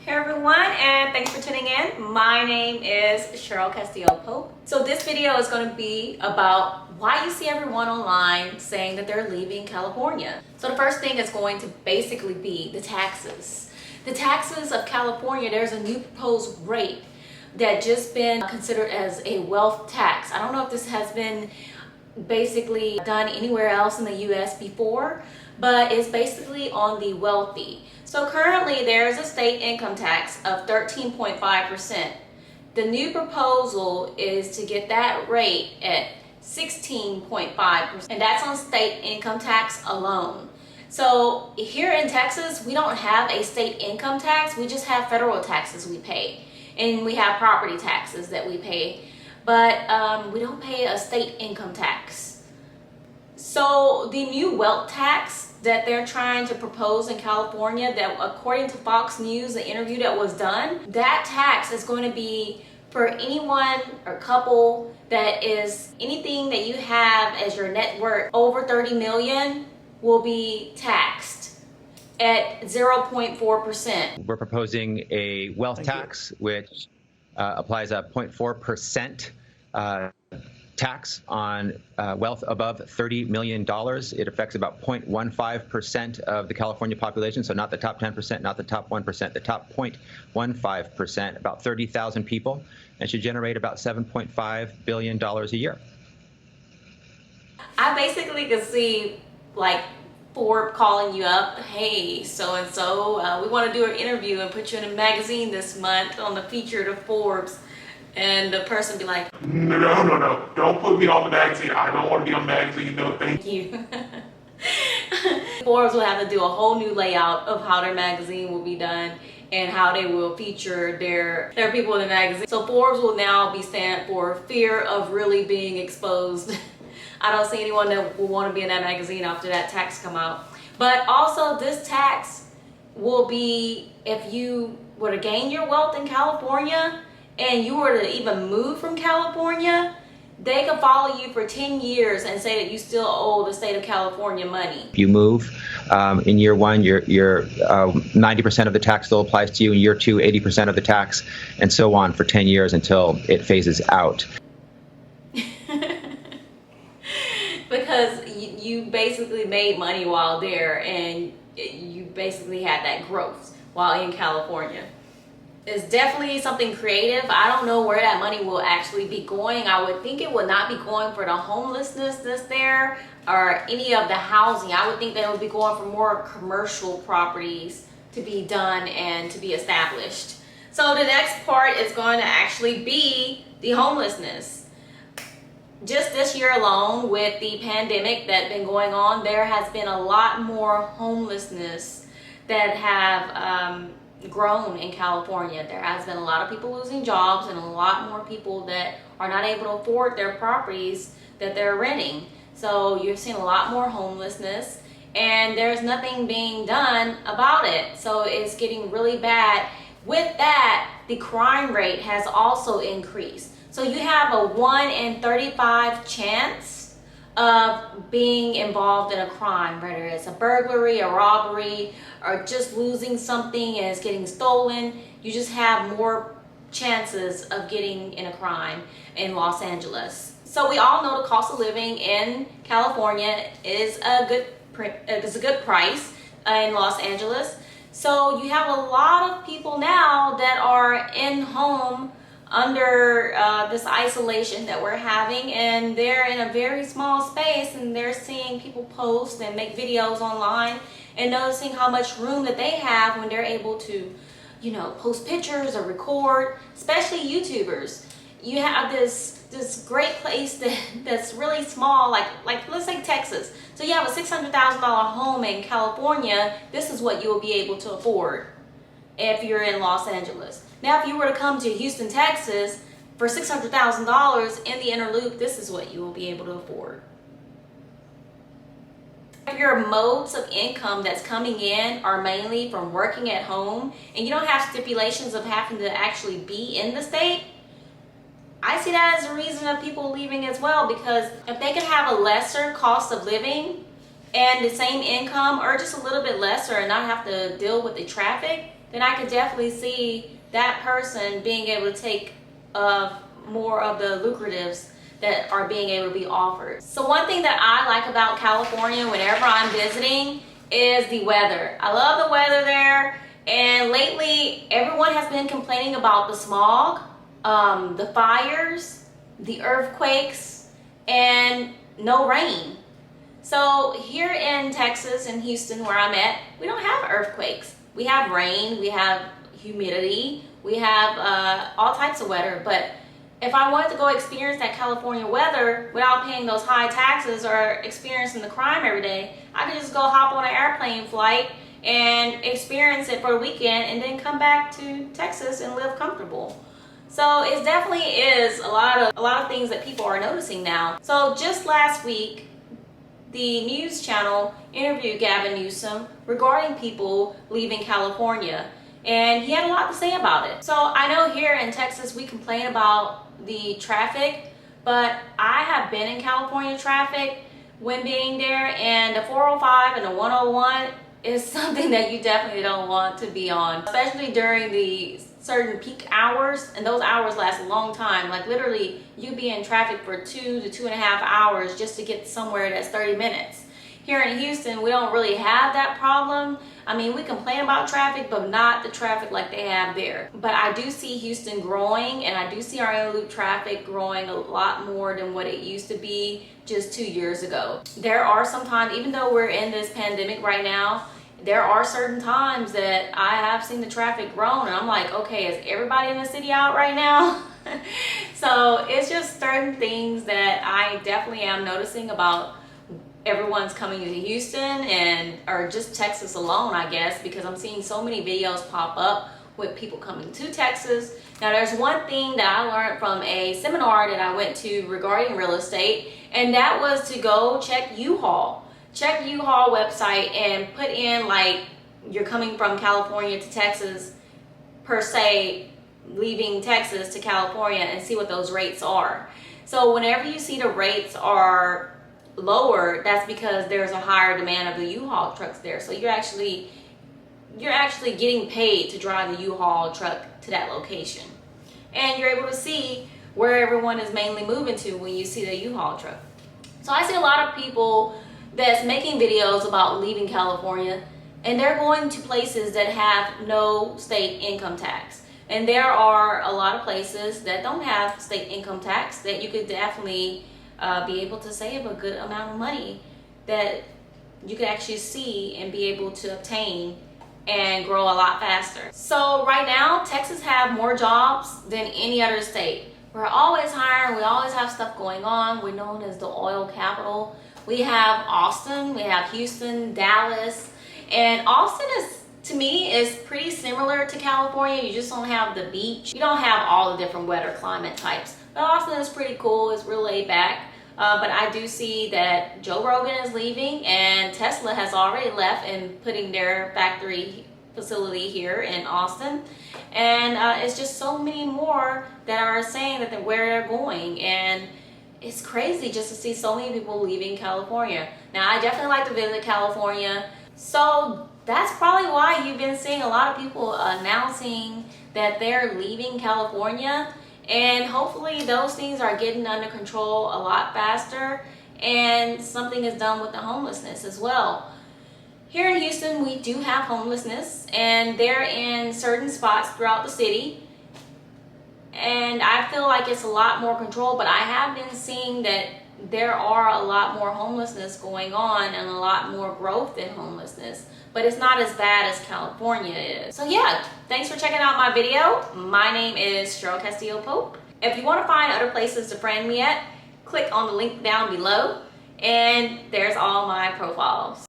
Hey everyone, and thanks for tuning in. My name is Cheryl Castillo-Pope. So this video is going to be about why you see everyone online saying that they're leaving California. So the first thing is going to basically be the taxes. The taxes of California, there's a new proposed rate that just been considered as a wealth tax. I don't know if this has been basically done anywhere else in the US before, but it's basically on the wealthy. So currently there's a state income tax of 13.5%. The new proposal is to get that rate at 16.5%, and that's on state income tax alone. So here in Texas, we don't have a state income tax, we just have federal taxes we pay, and we have property taxes that we pay, but we don't pay a state income tax. So the new wealth tax that they're trying to propose in California, that according to Fox News, the interview that was done, that tax is going to be for anyone or couple that is anything that you have as your net worth over 30 million will be taxed at 0.4%. We're proposing a wealth tax, which applies a 0.4% tax on wealth above $30 million. It affects about 0.15% of the California population, so not the top 10%, not the top 1%, the top 0.15%, about 30,000 people, and should generate about $7.5 billion a year. I basically could see like Forbes calling you up, hey, so-and-so, we want to do an interview and put you in a magazine this month on the feature of Forbes. And the person be like, no, don't put me on the magazine. I don't want to be on the magazine, no thank you. Forbes will have to do a whole new layout of how their magazine will be done and how they will feature their people in the magazine. So Forbes will now be stand for fear of really being exposed. I don't see anyone that will want to be in that magazine after that tax come out. But also this tax will be, if you were to gain your wealth in California, and you were to even move from California, they could follow you for 10 years and say that you still owe the state of California money. If you move in year one, your 90% of the tax still applies to you. In year two, 80% of the tax, and so on for 10 years until it phases out. Because you basically made money while there, and you basically had that growth while in California. It's definitely something creative. I don't know where that money will actually be going. I would think it would not be going for the homelessness that's there or any of the housing. I would think that it would be going for more commercial properties to be done and to be established. So the next part is going to actually be the homelessness. Just this year alone, with the pandemic that's been going on, there has been a lot more homelessness that have grown in California. There has been a lot of people losing jobs and a lot more people that are not able to afford their properties that they're renting. So you're seeing a lot more homelessness, and there's nothing being done about it. So it's getting really bad. With that, the crime rate has also increased. So you have a 1 in 35 chance of being involved in a crime, whether it's a burglary, a robbery, or just losing something and it's getting stolen. You just have more chances of getting in a crime in Los Angeles. So we all know the cost of living in California is a good price in Los Angeles. So you have a lot of people now that are in home under this isolation that we're having, and they're in a very small space, and they're seeing people post and make videos online and noticing how much room that they have when they're able to, you know, post pictures or record, especially YouTubers. You have this great place that's really small, like let's say Texas. So you have a $600,000 home in California. This is what you will be able to afford if you're in Los Angeles. Now, if you were to come to Houston, Texas, for $600,000 in the inner loop, this is what you will be able to afford. If your modes of income that's coming in are mainly from working at home, and you don't have stipulations of having to actually be in the state, I see that as a reason of people leaving as well, because if they can have a lesser cost of living and the same income, or just a little bit lesser, and not have to deal with the traffic, then I could definitely see that person being able to take more of the lucratives that are being able to be offered. So one thing that I like about California whenever I'm visiting is the weather. I love the weather there, and lately everyone has been complaining about the smog, the fires, the earthquakes, and no rain. So here in Texas, in Houston where I'm at, we don't have earthquakes. We have rain, we have humidity, we have all types of weather. But if I wanted to go experience that California weather without paying those high taxes or experiencing the crime every day, I could just go hop on an airplane flight and experience it for the weekend and then come back to Texas and live comfortable. So it definitely is a lot of things that people are noticing now. So just last week, the news channel interviewed Gavin Newsom regarding people leaving California, and he had a lot to say about it. So I know here in Texas we complain about the traffic, but I have been in California traffic when being there, and the 405 and the 101 is something that you definitely don't want to be on, especially during the certain peak hours, and those hours last a long time. Like literally you'd be in traffic for 2 to 2.5 hours just to get somewhere that's 30 minutes. Here in Houston, we don't really have that problem. I mean, we complain about traffic, but not the traffic like they have there. But I do see Houston growing, and I do see our in-loop traffic growing a lot more than what it used to be just 2 years ago. There are sometimes, even though we're in this pandemic right now, there are certain times that I have seen the traffic grown, and I'm like, okay, is everybody in the city out right now? So it's just certain things that I definitely am noticing about everyone's coming to Houston, and or just Texas alone, I guess, because I'm seeing so many videos pop up with people coming to Texas. Now there's one thing that I learned from a seminar that I went to regarding real estate, and that was to go check Uhaul. Check Uhaul website and put in like you're coming from California to Texas per se, leaving Texas to California, and see what those rates are. So whenever you see the rates are lower, that's because there's a higher demand of the U-Haul trucks there. So you're actually getting paid to drive the U-Haul truck to that location, and you're able to see where everyone is mainly moving to when you see the U-Haul truck. So I see a lot of people that's making videos about leaving California, and they're going to places that have no state income tax. And there are a lot of places that don't have state income tax that you could definitely be able to save a good amount of money that you could actually see and be able to obtain and grow a lot faster. So right now, Texas have more jobs than any other state. We're always hiring, we always have stuff going on. We're known as the oil capital. We have Austin, we have Houston, Dallas, and Austin is, to me, is pretty similar to California. You just don't have the beach. You don't have all the different weather climate types. But Austin is pretty cool, it's real laid back. But I do see that Joe Rogan is leaving, and Tesla has already left and putting their factory facility here in Austin. And it's just so many more that are saying that where they're going. And it's crazy just to see so many people leaving California. Now, I definitely like to visit California. So that's probably why you've been seeing a lot of people announcing that they're leaving California. And hopefully those things are getting under control a lot faster, and something is done with the homelessness as well. Here in Houston, we do have homelessness, and they're in certain spots throughout the city. And I feel like it's a lot more control, but I have been seeing that there are a lot more homelessness going on and a lot more growth in homelessness, but it's not as bad as California is. So yeah, thanks for checking out my video. My name is Cheryl Castillo Pope. If you want to find other places to friend me at, click on the link down below, and there's all my profiles.